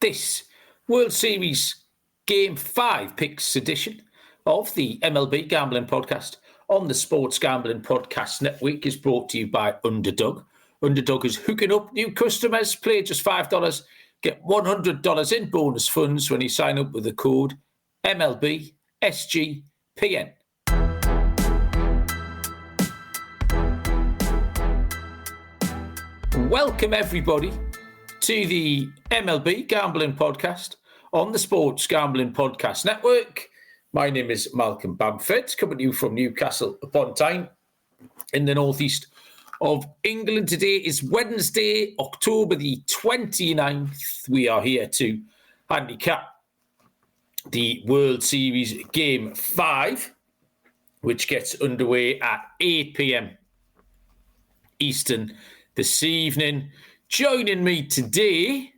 this World Series Game 5 picks edition of the MLB Gambling Podcast on the Sports Gambling Podcast Network is brought to you by Underdog. Underdog is hooking up new customers. Play just $5, get $100 in bonus funds when you sign up with the code MLB SGPN. Welcome, everybody, to the MLB Gambling Podcast on the Sports Gambling Podcast Network. My name is Malcolm Bamford, coming to you from Newcastle upon Tyne in the northeast of England. Today is Wednesday, October the 29th. We are here to handicap the World Series Game 5, which gets underway at 8 p.m. Eastern this evening. Joining me today,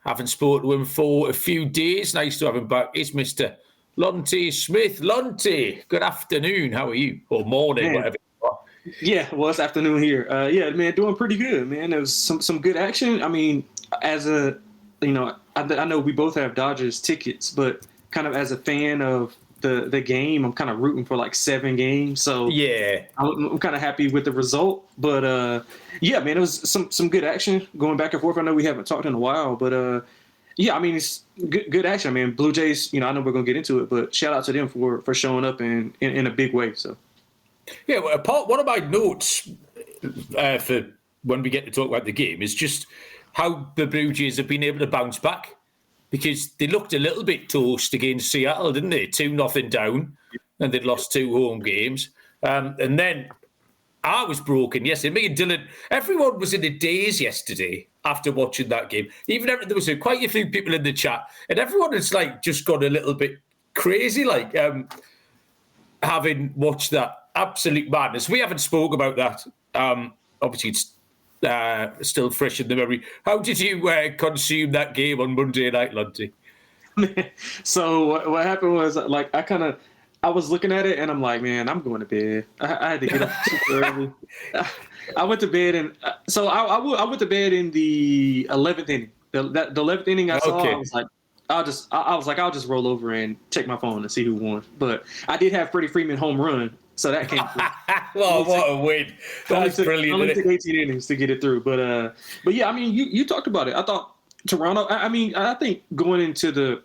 haven't spoken to him for a few days, nice to have him back, is Mr. Lonte Smith. Lonte, good afternoon. How are you? Or morning, man. Whatever you are. Yeah, well, it's afternoon here. Yeah, man, doing pretty good, man. There was some good action. I mean, as a, I know we both have Dodgers tickets, but kind of as a fan of the game, I'm kind of rooting for like 7 games. So yeah, I'm kind of happy with the result. But yeah, man, it was some good action going back and forth. I know we haven't talked in a while, but yeah, I mean, it's good action. I mean, Blue Jays, I know we're going to get into it, but shout out to them for showing up in a big way. So yeah, well, one of my notes for when we get to talk about the game is just how the Blue Jays have been able to bounce back, because they looked a little bit toast against Seattle, didn't they? 2-0 down, and they'd lost 2 home games. And then I was broken yesterday. Me and Dylan, everyone was in a daze yesterday after watching that game. Even there was quite a few people in the chat, and everyone has just gone a little bit crazy, having watched that absolute madness. We haven't spoke about that. Obviously, it's still fresh in the memory. How did you consume that game on Monday night, Lonte? So what happened was, I was looking at it and I'm like, man, I'm going to bed. I had to get up super early. I went to bed, and so I went to bed in the 11th inning. The 11th inning I saw, okay. I'll just roll over and check my phone and see who won. But I did have Freddie Freeman home run, so that came through. Well, what a win! That's brilliant. Only took 18 innings to get it through, but yeah, I mean, you talked about it. I thought Toronto. I mean, I think going into the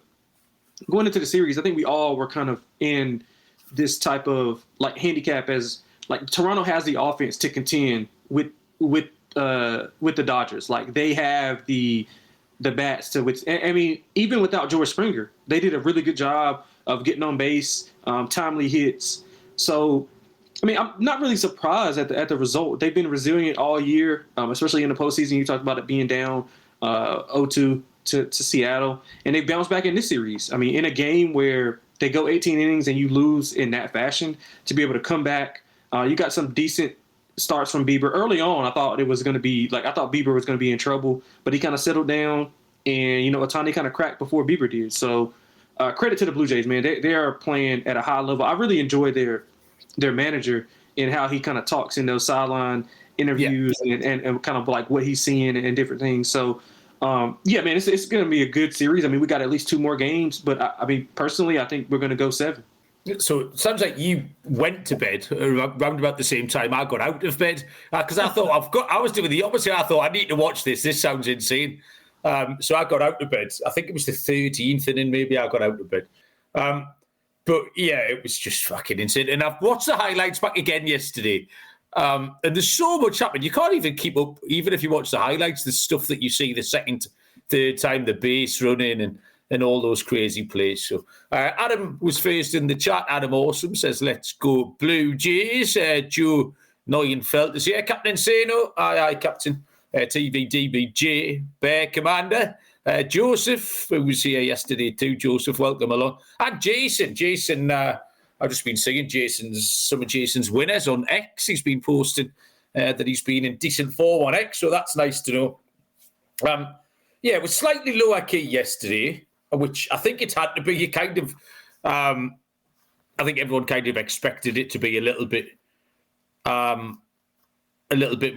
series, I think we all were kind of in this type of handicap as Toronto has the offense to contend with the Dodgers. They have the bats to which, I mean, even without George Springer, they did a really good job of getting on base, timely hits. So, I mean, I'm not really surprised at the result. They've been resilient all year, especially in the postseason. You talked about it being down 0-2 to Seattle, and they bounced back in this series. I mean, in a game where they go 18 innings and you lose in that fashion, to be able to come back, you got some decent starts from Bieber. Early on, I thought Bieber was going to be in trouble, but he kind of settled down, and, Ohtani kind of cracked before Bieber did. So credit to the Blue Jays, man. They are playing at a high level. I really enjoy their manager and how he kind of talks in those sideline interviews, and kind of what he's seeing and different things. So, yeah, man, it's going to be a good series. I mean, we got at least 2 more games, but I mean, personally, I think we're going to go 7. So it sounds like you went to bed around about the same time I got out of bed, because I thought I was doing the opposite. I thought I need to watch this. This sounds insane. So I got out of bed. I think it was the 13th inning, maybe I got out of bed. But yeah, it was just fucking insane. And I've watched the highlights back again yesterday. And there's so much happening. You can't even keep up, even if you watch the highlights, the stuff that you see the second, third time, the base running and all those crazy plays. So Adam was first in the chat. Adam Awesome says, let's go Blue Jays. Joe Neuenfeld is here. Captain Sano. Aye, Captain. TVDBJ, Bear Commander. Joseph, who was here yesterday too. Joseph, welcome along. And Jason, I've just been seeing some of Jason's winners on X. He's been posting that he's been in decent form on X, so that's nice to know. Yeah, it was slightly lower key yesterday, which I think it had to be. I think everyone kind of expected it to be a little bit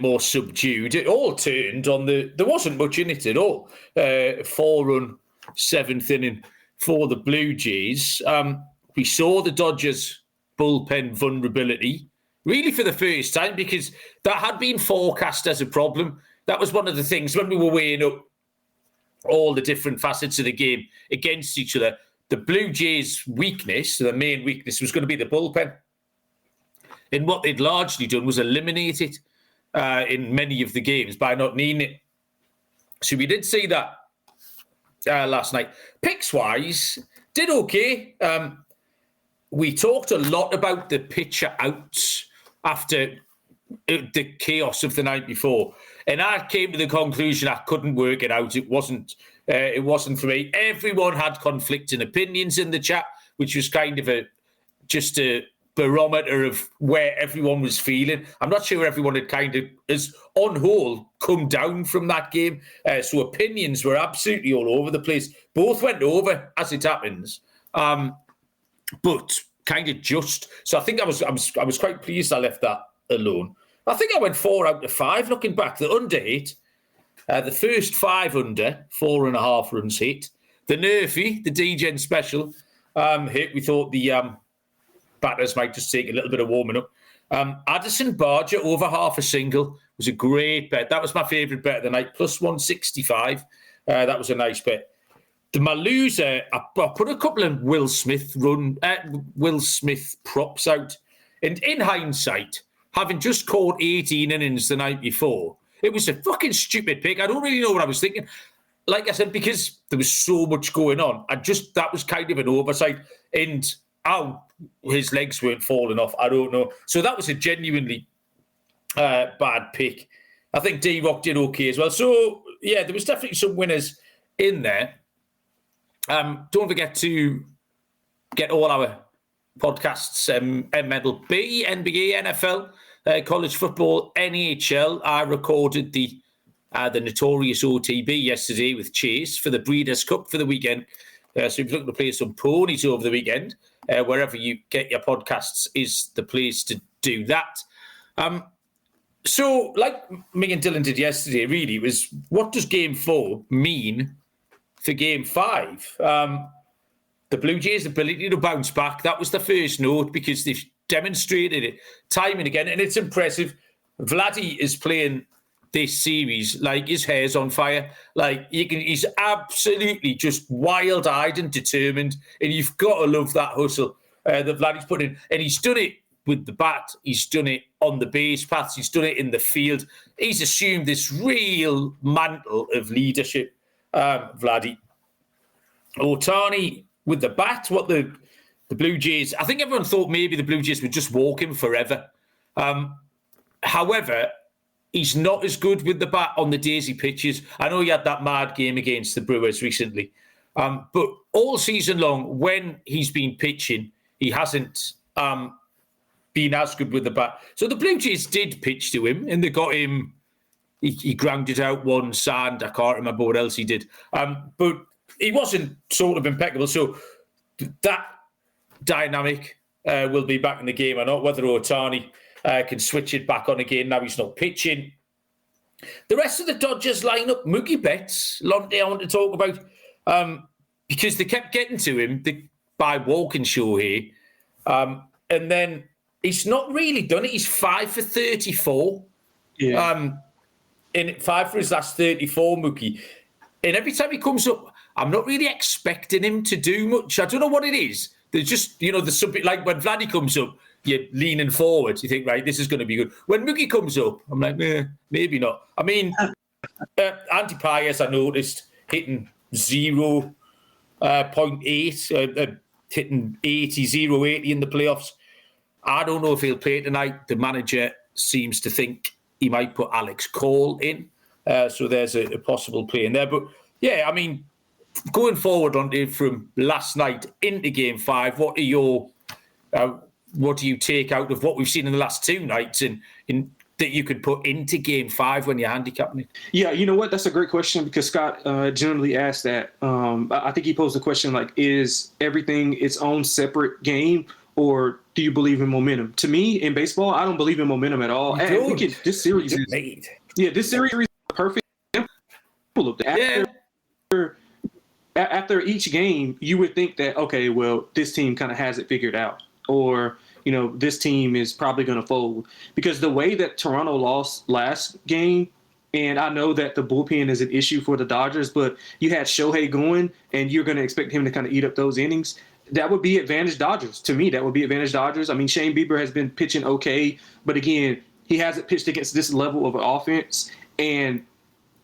more subdued. It all turned on there wasn't much in it at all. 4-run seventh inning for the Blue Jays. We saw the Dodgers' bullpen vulnerability really for the first time, because that had been forecast as a problem. That was one of the things when we were weighing up all the different facets of the game against each other. The Blue Jays' weakness, the main weakness, was going to be the bullpen. And what they'd largely done was eliminate it in many of the games by not needing it. So we did see that last night. Picks-wise, did okay. We talked a lot about the pitcher outs after the chaos of the night before. And I came to the conclusion I couldn't work it out. It wasn't for me. Everyone had conflicting opinions in the chat, which was kind of just a barometer of where everyone was feeling. I'm not sure everyone had kind of, as on whole, come down from that game. So opinions were absolutely all over the place. Both went over, as it happens, but kind of just. So I think I was quite pleased I left that alone. I think I went 4 out of 5 looking back. The under hit, the first 5 under, 4.5 runs hit. The Nerfy, the DGen special, hit. We thought the batters might just take a little bit of warming up. Addison Barger over half a single was a great bet. That was my favourite bet of the night, plus 165. That was a nice bet. The Malusa, I put a couple of Will Smith props out. And in hindsight, having just caught 18 innings the night before, it was a fucking stupid pick. I don't really know what I was thinking. Like I said, because there was so much going on, that was kind of an oversight. And how his legs weren't falling off, I don't know. So that was a genuinely bad pick. I think D-Rock did okay as well. So, yeah, there was definitely some winners in there. Don't forget to get all our podcasts, MLB, NBA, NFL, college football, NHL. I recorded the notorious OTB yesterday with Chase for the Breeders' Cup for the weekend. So if you're looking to play some ponies over the weekend, wherever you get your podcasts is the place to do that. So like me and Dylan did yesterday, really, was what does Game 4 mean for Game 5? The Blue Jays' ability to bounce back, that was the first note, because they've demonstrated it time and again, and it's impressive. Vladdy is playing this series like his hair's on fire. Like he's absolutely just wild-eyed and determined, and you've got to love that hustle that Vladdy's put in. And he's done it with the bat. He's done it on the base paths. He's done it in the field. He's assumed this real mantle of leadership, Vladdy. Ohtani with the bat, what the Blue Jays, I think everyone thought maybe the Blue Jays would just walk him forever. However, he's not as good with the bat on the days he pitches. I know he had that mad game against the Brewers recently. But all season long, when he's been pitching, he hasn't been as good with the bat. So the Blue Jays did pitch to him, and they got him, he grounded out one sand. I can't remember what else he did. But he wasn't sort of impeccable. So that dynamic will be back in the game or not, whether Ohtani can switch it back on again. Now he's not pitching. The rest of the Dodgers lineup, Mookie Betts, Lonte, I want to talk about, because they kept getting to him by walking Shohei. And then he's not really done it. He's 5 for 34. Yeah. In 5 for his last 34, Mookie. And every time he comes up, I'm not really expecting him to do much. I don't know what it is. There's just, there's something like when Vladdy comes up, you're leaning forward. You think, right, this is going to be good. When Mookie comes up, I'm like, maybe not. I mean, Andy Pius, I noticed, hitting 0.8, hitting 80 in the playoffs. I don't know if he'll play tonight. The manager seems to think he might put Alex Cole in. So there's a possible play in there. But, yeah, I mean, going forward from last night into Game 5, what do you take out of what we've seen in the last 2 nights and that you could put into Game 5 when you're handicapping it? Yeah, you know what? That's a great question, because Scott generally asked that. I think he posed the question like, is everything its own separate game, or do you believe in momentum? To me, in baseball, I don't believe in momentum at all. This series is made. Yeah, this series is a perfect example of that. after each game, you would think that, okay, well, this team kind of has it figured out, or, this team is probably going to fold, because the way that Toronto lost last game, and I know that the bullpen is an issue for the Dodgers, but you had Shohei going, and you're going to expect him to kind of eat up those innings. That would be advantage Dodgers. To me, that would be advantage Dodgers. I mean, Shane Bieber has been pitching okay, but again, he hasn't pitched against this level of offense. And,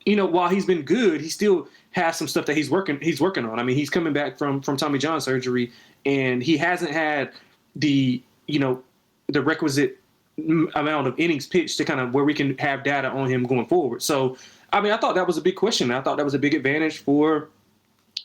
while he's been good, he still has some stuff that he's working on. I mean, he's coming back from Tommy John surgery, and he hasn't had the requisite amount of innings pitched to kind of where we can have data on him going forward. So, I mean, I thought that was a big question. I thought that was a big advantage for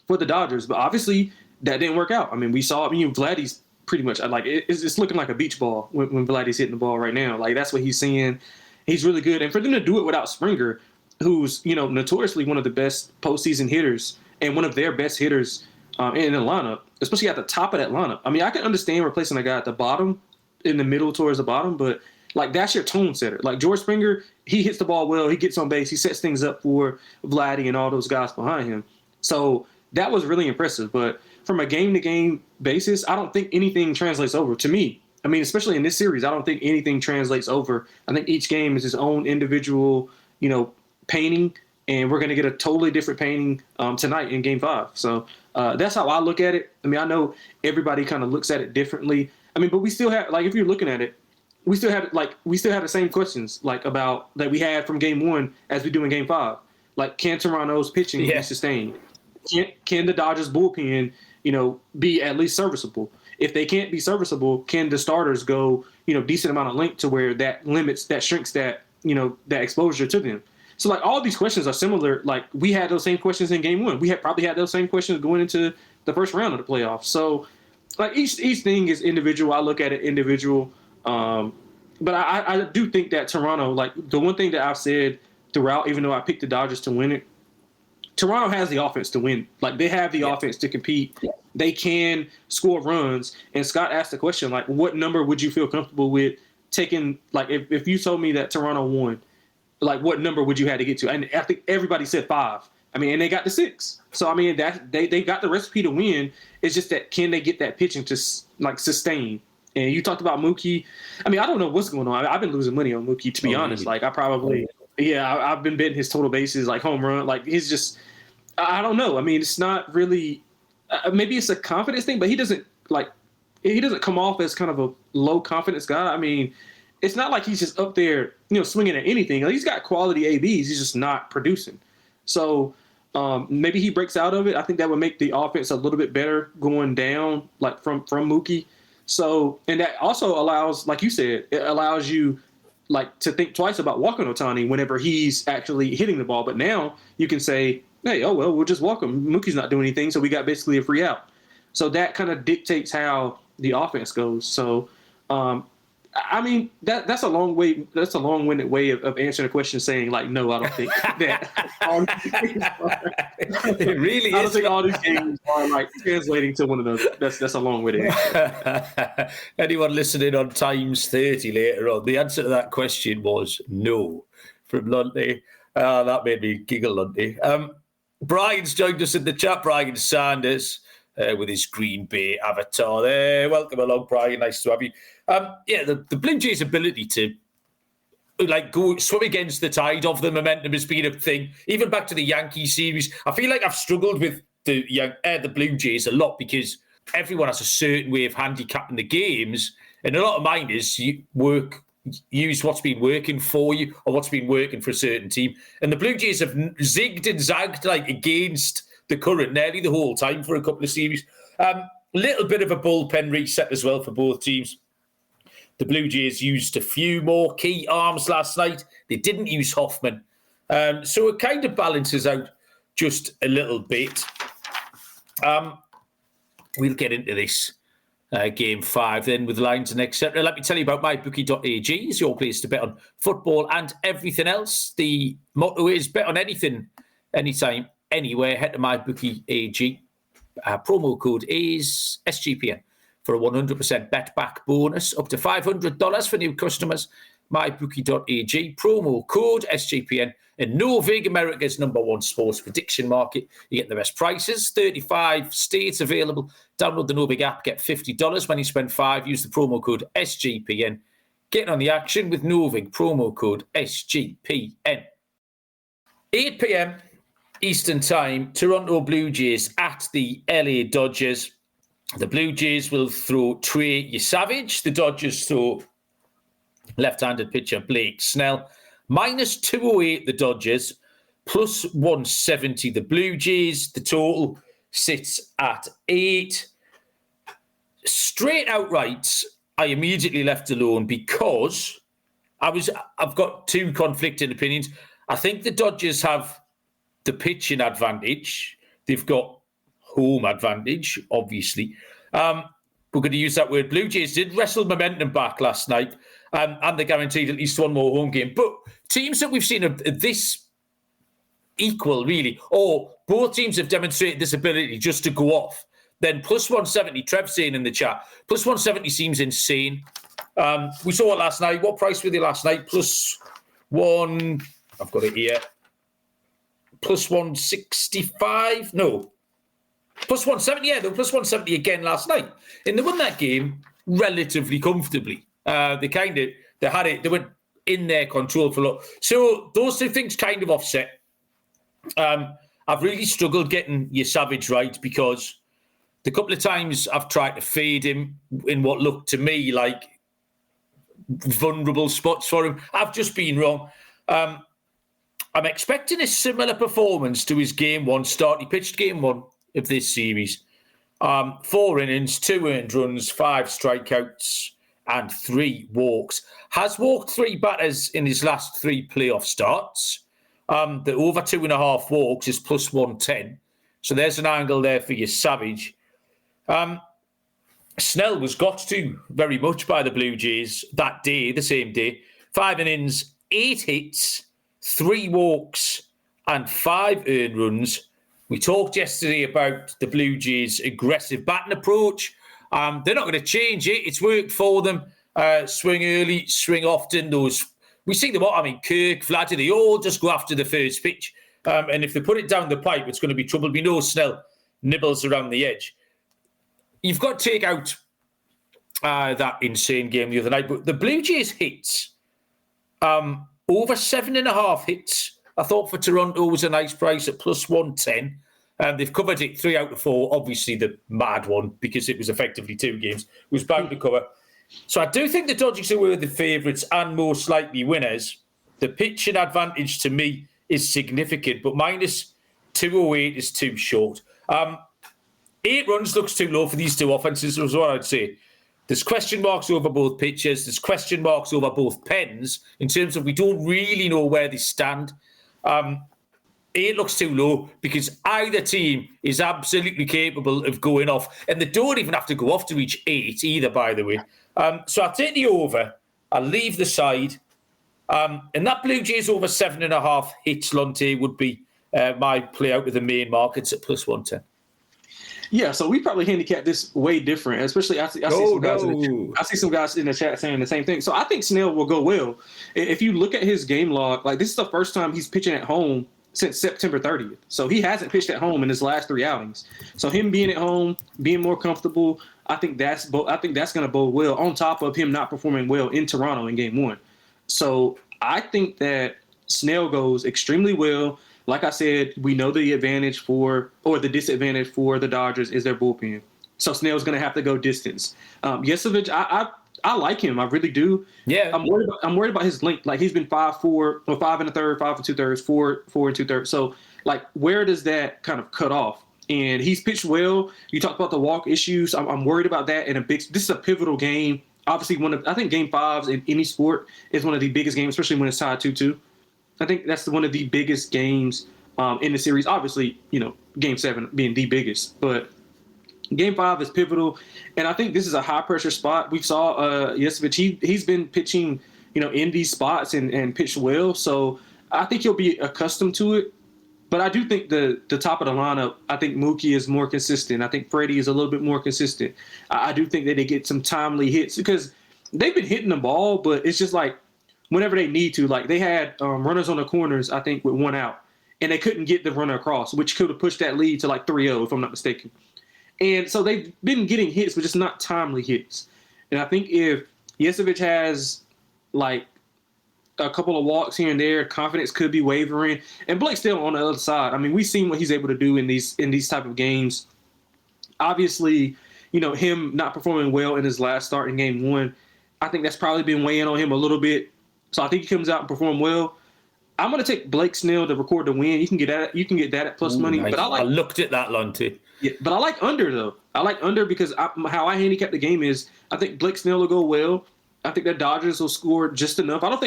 the Dodgers, but obviously that didn't work out. I mean, we saw, Vladdy's pretty much like, it's looking like a beach ball when Vladdy's hitting the ball right now. Like, that's what he's seeing. He's really good. And for them to do it without Springer, who's, notoriously one of the best postseason hitters and one of their best hitters in the lineup, especially at the top of that lineup. I mean, I can understand replacing a guy at the bottom, in the middle towards the bottom, but like, that's your tone setter. Like, George Springer, he hits the ball well, he gets on base, he sets things up for Vladdy and all those guys behind him. So that was really impressive. But from a game-to-game basis, I don't think anything translates over to me. I mean, especially in this series, I don't think anything translates over. I think each game is its own individual, painting, and we're going to get a totally different painting tonight in Game 5. So that's how I look at it. I mean, I know everybody kind of looks at it differently. I mean, but we still have, like, if you're looking at it, we still have the same questions, like, about that we had from Game 1 as we do in Game 5. Like, can Toronto's pitching be sustained? Can the Dodgers bullpen, be at least serviceable? If they can't be serviceable, can the starters go, decent amount of length to where that shrinks that, that exposure to them? So, like, all these questions are similar. Like, we had those same questions in Game 1. We had probably had those same questions going into the first round of the playoffs. So, like, each thing is individual. I look at it individual. But I do think that Toronto, like, the one thing that I've said throughout, even though I picked the Dodgers to win it, Toronto has the offense to win. Like, they have the offense to compete. Yeah. They can score runs. And Scott asked the question, like, what number would you feel comfortable with taking? Like, if you told me that Toronto won, like, what number would you have to get to? And I think everybody said 5. I mean, and they got the 6. So, I mean, that they got the recipe to win. It's just that, can they get that pitching to, like, sustain? And you talked about Mookie. I mean, I don't know what's going on. I've been losing money on Mookie, to be honest. Like, I've been betting his total bases, like, home run. Like, he's just, I don't know. I mean, it's not really, maybe it's a confidence thing, but he doesn't come off as kind of a low confidence guy. I mean, it's not like he's just up there, swinging at anything. Like, he's got quality ABs. He's just not producing. So maybe he breaks out of it. I think that would make the offense a little bit better going down, like, from Mookie. So, and that also allows, like you said, it allows you, like, to think twice about walking Ohtani whenever he's actually hitting the ball. But now you can say, hey, we'll just walk him. Mookie's not doing anything, so we got basically a free out. So that kind of dictates how the offense goes. So, I mean, that's a long way. That's a long-winded way of answering a question, saying, like, no, I don't think that. It really is. I don't think all these games are, like, translating to one another. That's a long way to answer. Anyone listening on times 30 later on, the answer to that question was no from Lonte. That made me giggle, Lonte. Brian's joined us in the chat. Brian Sanders with his Green Bay avatar there. Welcome along, Brian. Nice to have you. The Blue Jays' ability to, like, go swim against the tide of the momentum has been a thing. Even back to the Yankee series, I feel like I've struggled with the Blue Jays a lot because everyone has a certain way of handicapping the games, and a lot of mine is use what's been working for you or what's been working for a certain team. And the Blue Jays have zigged and zagged, like, against the current nearly the whole time for a couple of series. Little bit of a bullpen reset as well for both teams. The Blue Jays used a few more key arms last night. They didn't use Hoffman. So it kind of balances out just a little bit. We'll get into this Game 5 then with lines and etc. Let me tell you about mybookie.ag. It's your place to bet on football and everything else. The motto is bet on anything, anytime, anywhere. Head to mybookie.ag. Promo code is SGPN for a 100% bet back bonus, up to $500 for new customers. mybookie.ag, promo code SGPN, and Novig, America's #1 sports prediction market. You get the best prices, 35 states available. Download the Novig app, get $50 when you spend $5. Use the promo code SGPN. Getting on the action with Novig, promo code SGPN. 8 p.m. Eastern Time, Toronto Blue Jays at the LA Dodgers. The Blue Jays will throw Trey Yesavage. The Dodgers throw left-handed pitcher Blake Snell. -208 the Dodgers, +170 the Blue Jays. The total sits at 8. Straight outright, I immediately left alone because I've got two conflicting opinions. I think the Dodgers have the pitching advantage. They've got home advantage, obviously. We're going to use that word. Blue Jays did wrestle momentum back last night, and they're guaranteed at least one more home game. But teams that we've seen are this equal, really, or both teams have demonstrated this ability just to go off, then +170, Trev's saying in the chat, +170 seems insane. We saw it last night. What price were they last night? +1, I've got it here. +165? No. +170, yeah, they were +170 again last night. And they won that game relatively comfortably. They had it, they went in their control for a lot. So those two things kind of offset. I've really struggled getting Yesavage right because the couple of times I've tried to fade him in what looked to me like vulnerable spots for him, I've just been wrong. I'm expecting a similar performance to his game one start. He pitched game one of this series. 4 innings, 2 earned runs, 5 strikeouts, and 3 walks. Has walked 3 batters in his last 3 playoff starts. The over 2.5 walks is +110. So there's an angle there for your Savage. Snell was got to very much by the Blue Jays that day, the same day. 5 innings, 8 hits, 3 walks, and 5 earned runs. We talked yesterday about the Blue Jays' aggressive batting approach. They're not going to change it. It's worked for them. Swing early, swing often. We see them all. I mean, Kirk, Vladdy, they all just go after the first pitch. And if they put it down the pipe, it's going to be trouble. We know Snell nibbles around the edge. You've got to take out that insane game the other night. But the Blue Jays hits, over 7.5 hits, I thought for Toronto was a nice price at +110. They've covered it 3 out of 4. Obviously, the mad one, because it was effectively 2 games, was bound to cover. So I do think the Dodgers are the favourites and most likely winners. The pitching advantage to me is significant, but -208 is too short. 8 runs looks too low for these two offenses, is what I'd say. There's question marks over both pitchers. There's question marks over both pens in terms of we don't really know where they stand. 8 looks too low because either team is absolutely capable of going off. And they don't even have to go off to reach 8 either, by the way. So I'll take the over. I'll leave the side. And that Blue Jays over 7.5 hits, Lonte, would be my play out with the main markets at +110. Yeah, so we probably handicap this way different, especially I see some guys in the chat saying the same thing. So I think Snell will go well. If you look at his game log, like this is the first time he's pitching at home since September 30th. So he hasn't pitched at home in his last 3 outings. So him being at home, being more comfortable, I think that's going to bode well on top of him not performing well in Toronto in game 1. So I think that Snell goes extremely well. Like I said, we know the advantage the disadvantage for the Dodgers is their bullpen. So Snell's going to have to go distance. Yesavage, I like him. I really do. Yeah. I'm worried about his length. Like he's been 5'4", or 5 1/3, 5 2/3, 4 2/3. So like, where does that kind of cut off? And he's pitched well. You talked about the walk issues. I'm worried about that. This is a pivotal game. Obviously, I think Game 5s in any sport is one of the biggest games, especially when it's tied 2-2. I think that's one of the biggest games in the series. Obviously, Game 7 being the biggest, but Game 5 is pivotal. And I think this is a high pressure spot. We saw Yesavage. He's been pitching, in these spots and pitched well. So I think he'll be accustomed to it. But I do think the top of the lineup, I think Mookie is more consistent. I think Freddie is a little bit more consistent. I do think that they get some timely hits because they've been hitting the ball, but it's just like whenever they need to. Like they had runners on the corners, I think, with one out, and they couldn't get the runner across, which could have pushed that lead to like 3-0, if I'm not mistaken. And so they've been getting hits, but just not timely hits. And I think if Yesovic has like a couple of walks here and there, confidence could be wavering. And Blake's still on the other side. I mean, we've seen what he's able to do in these type of games. Obviously, him not performing well in his last start in game 1, I think that's probably been weighing on him a little bit. So I think he comes out and perform well. I'm going to take Blake Snell to record the win. You can get that at plus money. Nice. But I looked at that, Lonte. Yeah, but I like under though. I like under because how I handicap the game is I think Blake Snell will go well. I think the Dodgers will score just enough. I don't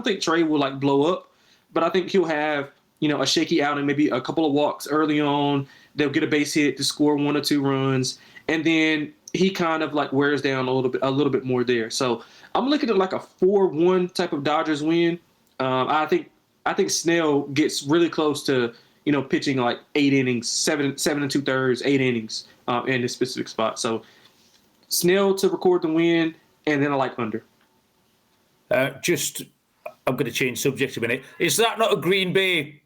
think Trey will like blow up, but I think he'll have a shaky outing, maybe a couple of walks early on. They'll get a base hit to score 1 or 2 runs, and then he kind of like wears down a little bit more there. So I'm looking at like a 4-1 type of Dodgers win. I think Snell gets really close to pitching like 8 innings, 7 2/3, 8 innings in this specific spot. So Snell to record the win, and then I like under. I'm going to change subject a minute. Is that not a Green Bay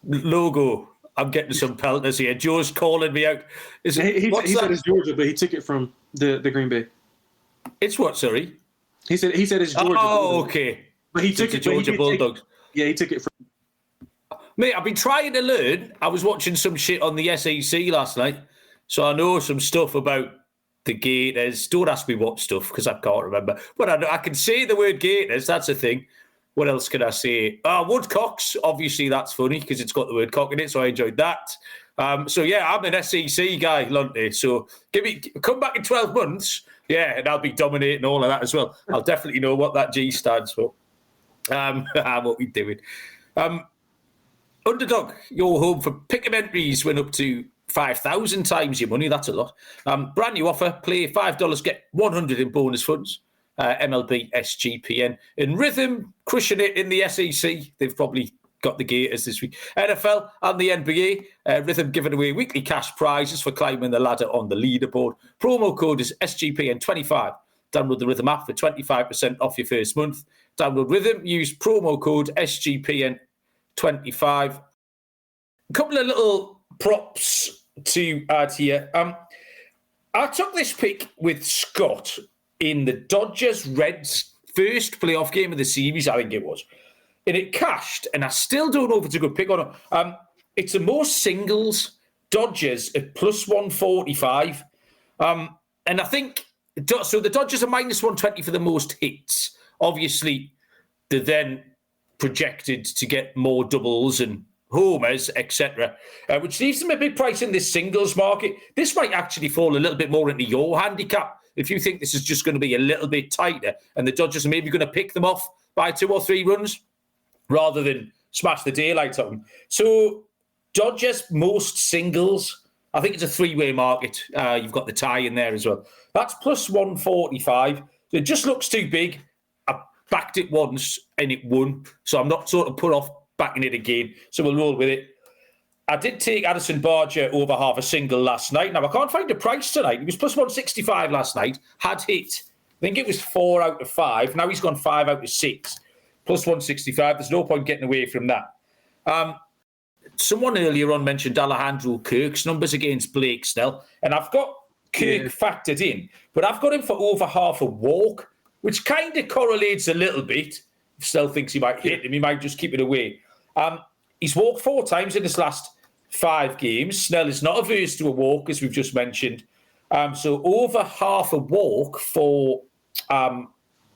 logo? I'm getting some pelters here. Joe's calling me out. He said it's Georgia, but he took it from the Green Bay. It's what, sorry? He said it's Georgia. Oh, okay. But he took it Georgia Bulldogs. He took it from. Mate, I've been trying to learn. I was watching some shit on the SEC last night, so I know some stuff about the Gators. Don't ask me what stuff, because I can't remember. But I can say the word Gators. That's a thing. What else can I say? Woodcocks. Obviously, that's funny because it's got the word cock in it, so I enjoyed that. So, yeah, I'm an SEC guy, Lonte. So come back in 12 months, and I'll be dominating all of that as well. I'll definitely know what that G stands for. What we doing? Underdog, your home for pick'em entries went up to 5,000 times your money. That's a lot. Brand new offer. Play $5, get 100 in bonus funds. MLB SGPN. In Rhythm, crushing it in the SEC. They've probably got the Gators this week. NFL and the NBA. Rhythm giving away weekly cash prizes for climbing the ladder on the leaderboard. Promo code is SGPN25. Download the Rhythm app for 25% off your first month. Download Rhythm. Use promo code SGPN25. A couple of little props to add here. I took this pick with Scott in the Dodgers-Reds first playoff game of the series, I think it was. And it cashed, and I still don't know if it's a good pick or not. It's the most singles, Dodgers at plus 145. And I think, so the Dodgers are minus 120 for the most hits. Obviously, they're then projected to get more doubles and homers, etc., which leaves them a big price in this singles market. This might actually fall a little bit more into your handicap if you think this is just going to be a little bit tighter and the Dodgers are maybe going to pick them off by 2 or 3 runs rather than smash the daylight out of them. So Dodgers most singles, I think it's a 3-way market. You've got the tie in there as well. That's plus 145. It just looks too big. I backed it once and it won, so I'm not sort of put off backing it again. So we'll roll with it. I did take Addison Barger over half a single last night. Now, I can't find a price tonight. It was plus 165 last night. Had hit. I think it was 4 out of 5. Now he's gone 5 out of 6. Plus 165. There's no point getting away from that. Someone earlier on mentioned Alejandro Kirk's numbers against Blake Snell. And I've got Kirk factored in. But I've got him for over half a walk, which kind of correlates a little bit. If Snell thinks he might hit him, he might just keep it away. He's walked 4 times in his last 5 games. Snell is not averse to a walk, as we've just mentioned. So over half a walk for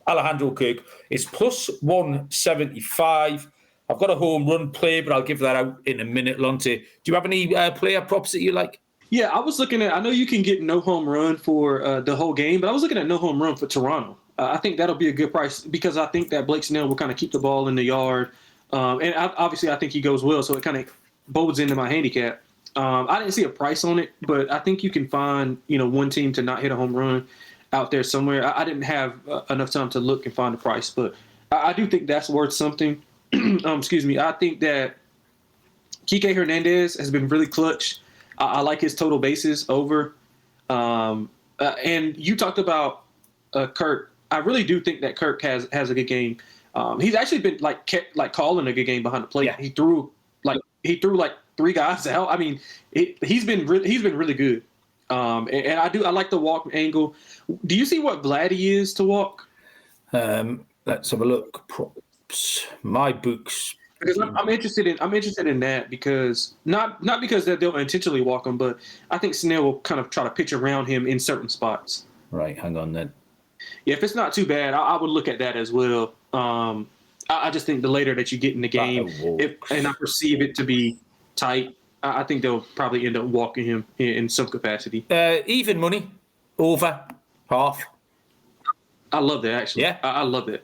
Alejandro Kirk is plus 175. I've got a home run play, but I'll give that out in a minute, Lonte. Do you have any player props that you like? Yeah, I was looking at, I know you can get no home run for the whole game, but I was looking at no home run for Toronto. I think that'll be a good price because I think that Blake Snell will kind of keep the ball in the yard. And obviously I think he goes well, so it kind of bodes into my handicap. I didn't see a price on it, but I think you can find, one team to not hit a home run out there somewhere. I didn't have enough time to look and find a price, but I do think that's worth something. Excuse me. I think that Kike Hernandez has been really clutch. I like his total bases over. And you talked about Kirk. I really do think that Kirk has a good game. He's actually been kept calling a good game behind the plate. Yeah. He threw like 3 guys out. I mean, he's been really good. And I like the walk angle. Do you see what Vladdy is to walk? Let's have a look. Props. My books. Because I'm interested in that because not because they'll intentionally walk him, but I think Snell will kind of try to pitch around him in certain spots. Right, hang on then. Yeah, if it's not too bad, I would look at that as well. I just think the later that you get in the game, and I perceive it to be tight, I think they'll probably end up walking him in some capacity. Even money, over, half. I love that, actually. Yeah. I love that.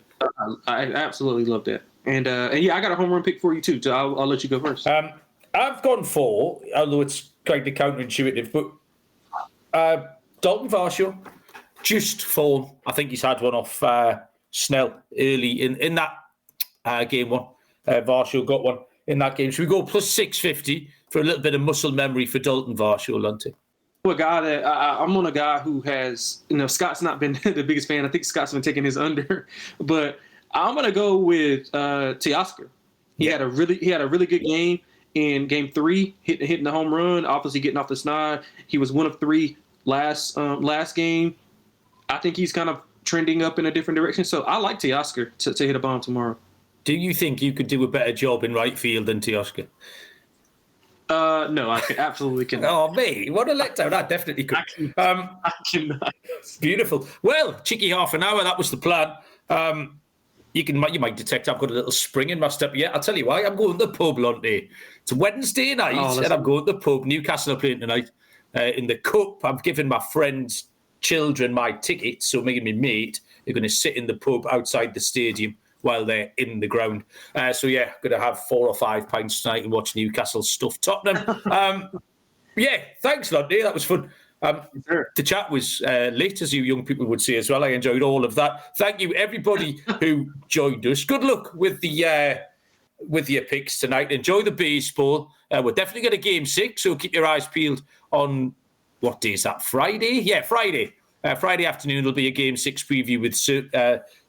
I absolutely love that. And yeah, I got a home run pick for you too. So I'll let you go first. I've gone 4, although it's kind of counterintuitive. But Dalton Varsho, just form. I think he's had one off Snell early in that game one. Varsho got one in that game. So we go plus 650 for a little bit of muscle memory for Dalton Varsho, Lonte. A guy that I'm on a guy who has, Scott's not been the biggest fan. I think Scott's been taking his under, but I'm gonna go with Teoscar. He had a really good game in Game 3, hitting the home run, obviously getting off the snide. He was 1 of 3 last game. I think he's kind of trending up in a different direction. So I like Teoscar to hit a bomb tomorrow. Do you think you could do a better job in right field than Teoscar? No, I absolutely cannot. Oh, me, what a letdown. I definitely could. I cannot. Beautiful. Well, cheeky half an hour. That was the plan. You might detect I've got a little spring in my step. Yeah, I'll tell you why. I'm going to the pub, Lonte. It's Wednesday night, and I'm going to the pub. Newcastle are playing tonight in the Cup. I'm giving my friends' children my tickets, so me and my mate are going to sit in the pub outside the stadium while they're in the ground. So, yeah, going to have 4 or 5 pints tonight and watch Newcastle stuff Tottenham. Yeah, thanks, Lonte. That was fun. The chat was lit, as you young people would say as well. I enjoyed all of that. Thank you, everybody who joined us. Good luck with your picks tonight. Enjoy the baseball. We're definitely going to Game 6, so keep your eyes peeled on, what day is that, Friday? Yeah, Friday. Friday afternoon will be a Game 6 preview with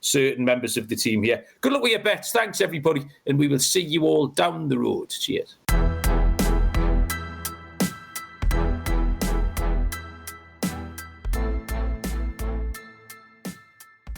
certain members of the team here. Good luck with your bets. Thanks, everybody, and we will see you all down the road. Cheers.